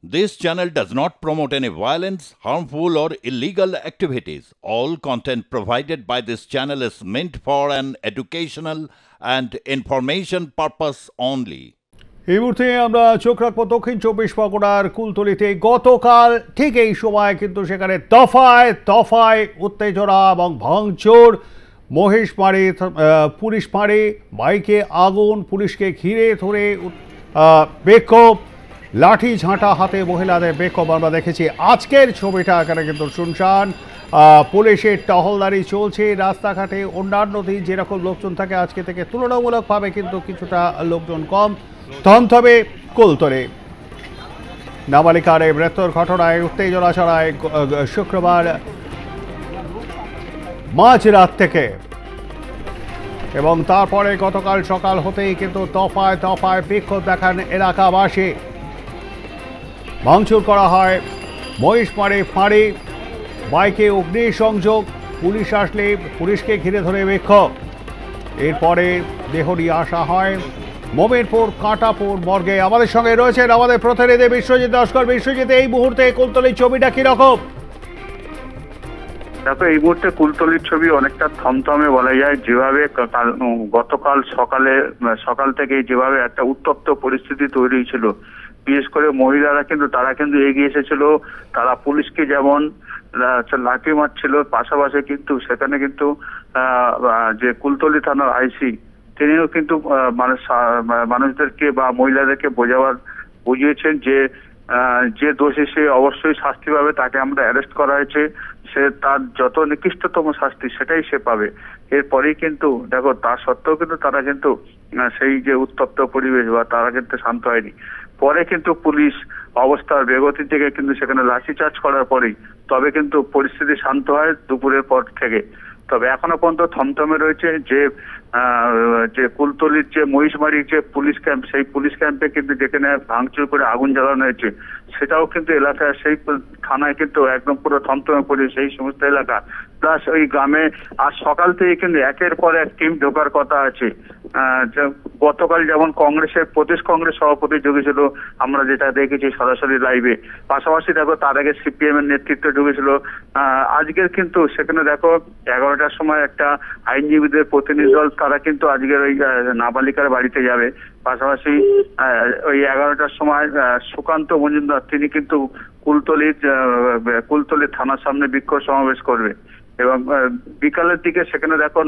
This channel does not promote any violence, harmful, or illegal activities. All content provided by this channel is meant for an educational and information purpose only. এই মুহূর্তে আমরা চোখ রাখবো দক্ষিণ চব্বিশ পরগনার কুলতলিতে। গতকাল ঠিক এই সময় কিন্তু সেখানে দফায় দফায় উত্তেজনা এবং ভাঙচুর, মহেশমারি পুলিশ মারে, বাইকে আগুন, পুলিশকে ঘিরে ধরে বিক্ষোভ, লাঠি ঝাঁটা হাতে মহিলাদের বিক্ষোভ আমরা দেখেছি। আজকের ছবিটা এখানে কিন্তু শুনশান, পুলিশের টহলদারি চলছে রাস্তাঘাটে। অন্যান্য দিন যেরকম লোকজন থাকে আজকে থেকে তুলনামূলকভাবে কিন্তু কিছুটা লোকজন কম। থমথমে কুলতলি। নাবালিকার এই মৃত্যুর ঘটনায় উত্তেজনা ছড়ায় শুক্রবার মাঝরাত থেকে, এবং তারপরে গতকাল সকাল হতেই কিন্তু দফায় দফায় বিক্ষোভ দেখান এলাকাবাসী। ভাঙচুর করা হয়, মহিষমারি ফাঁড়ি, বাইকে অগ্নিসংযোগ, পুলিশ আসলে পুলিশকে ঘিরে ধরে বিক্ষোভ। এরপরে দেহ নিয়ে আসা হয় মোমিনপুর কাঁটাপুর মর্গে। আমাদের সঙ্গে রয়েছেন আমাদের প্রতিনিধি বিশ্বজিৎ নস্কর। বিশ্বজিৎ, এই মুহূর্তে কুলতলির ছবিটা কিরকম? দেখো, এই মুহূর্তে কুলতলির ছবি অনেকটা থমথমে বলা যায়। যেভাবে গতকাল সকাল থেকে যেভাবে একটা উত্তপ্ত পরিস্থিতি তৈরি ছিল, বিশেষ করে মহিলারা তারা কিন্তু এগিয়ে এসেছিল। তারা পুলিশকে যেমন লাঠি মারছিল, পাশাপাশি কিন্তু সেখানে কিন্তু যে কুলতলি থানার আইসি তিনিও কিন্তু মানুষদেরকে বা মহিলাদেরকে বুঝিয়েছেন যে দোষী সে অবশ্যই শাস্তি পাবে, তাকে আমরা অ্যারেস্ট করা হয়েছে, সে তার যত নিকৃষ্টতম শাস্তি সেটাই সে পাবে। এরপরেই কিন্তু দেখো, তা সত্ত্বেও কিন্তু তারা কিন্তু সেই যে উত্তপ্ত পরিবেশ বা তারা কিন্তু শান্ত হয়নি। পরে কিন্তু পুলিশ অবস্থার বেগতি থেকে কিন্তু সেখানে লাঠিচার্জ করার পরেই তবে কিন্তু পরিস্থিতি শান্ত হয় দুপুরের পর থেকে। তবে এখনো পর্যন্ত থমথমে রয়েছে যে কুলতলির যে মহিষমারির যে পুলিশ ক্যাম্প, সেই পুলিশ ক্যাম্পে কিন্তু যেখানে ভাঙচুর করে আগুন জ্বালানো হয়েছে, সেটাও কিন্তু এলাকায় সেই থানায় কিন্তু একদম পুরো থমথমে পড়ে সেই সমস্ত এলাকা। প্লাস ওই গ্রামে আজ সকাল থেকে কিন্তু একের পর এক টিম ঢোকার কথা আছে। গতকাল যেমন প্রদেশ কংগ্রেস সভাপতি ঢুকেছিল, আমরা যেটা দেখেছি সরাসরি লাইভে। পাশাপাশি দেখো, তার আগে সিপিএম এর নেতৃত্ব ঢুকেছিল। আজকের কিন্তু সেখানে দেখো 11টার সময় একটা আইনজীবীদের প্রতিনিধি দল, তারা কিন্তু আজকের ওই নাবালিকার বাড়িতে যাবে। পাশাপাশি ওই 11টার সময় সুকান্ত মজুমদার তিনি কিন্তু কুলতলির থানার সামনে বিক্ষোভ সমাবেশ করবে। এবং বিকালের দিকে সেখানে দেখো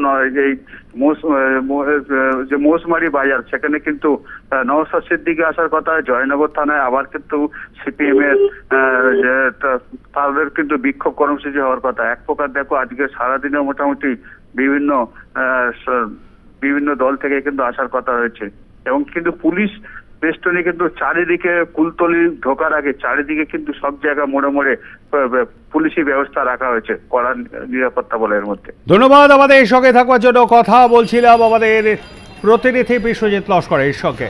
যে মৌসুমারি বাজার, সেখানে কিন্তু নওশাদ সিদ্দিকী আসার কথা। জয়নগর থানায় আবার কিন্তু সিপিএম এর তাদের কিন্তু বিক্ষোভ কর্মসূচি হওয়ার কথা। এক প্রকার দেখো, আজকে সারাদিনে মোটামুটি বিভিন্ন দল থেকে কিন্তু আসার কথা রয়েছে। এবং কিন্তু পুলিশ বেষ্টনী কিন্তু চারিদিকে, কুলতলি ঢোকার আগে চারিদিকে কিন্তু সব জায়গা মোড়ে মোড়ে পুলিশি ব্যবস্থা রাখা হয়েছে কড়া নিরাপত্তা বলয়ের মধ্যে। ধন্যবাদ আমাদের সঙ্গে থাকবার জন্য। কথা বলছিলাম আমাদের প্রতিনিধি বিশ্বজিৎ লস্করের সঙ্গে।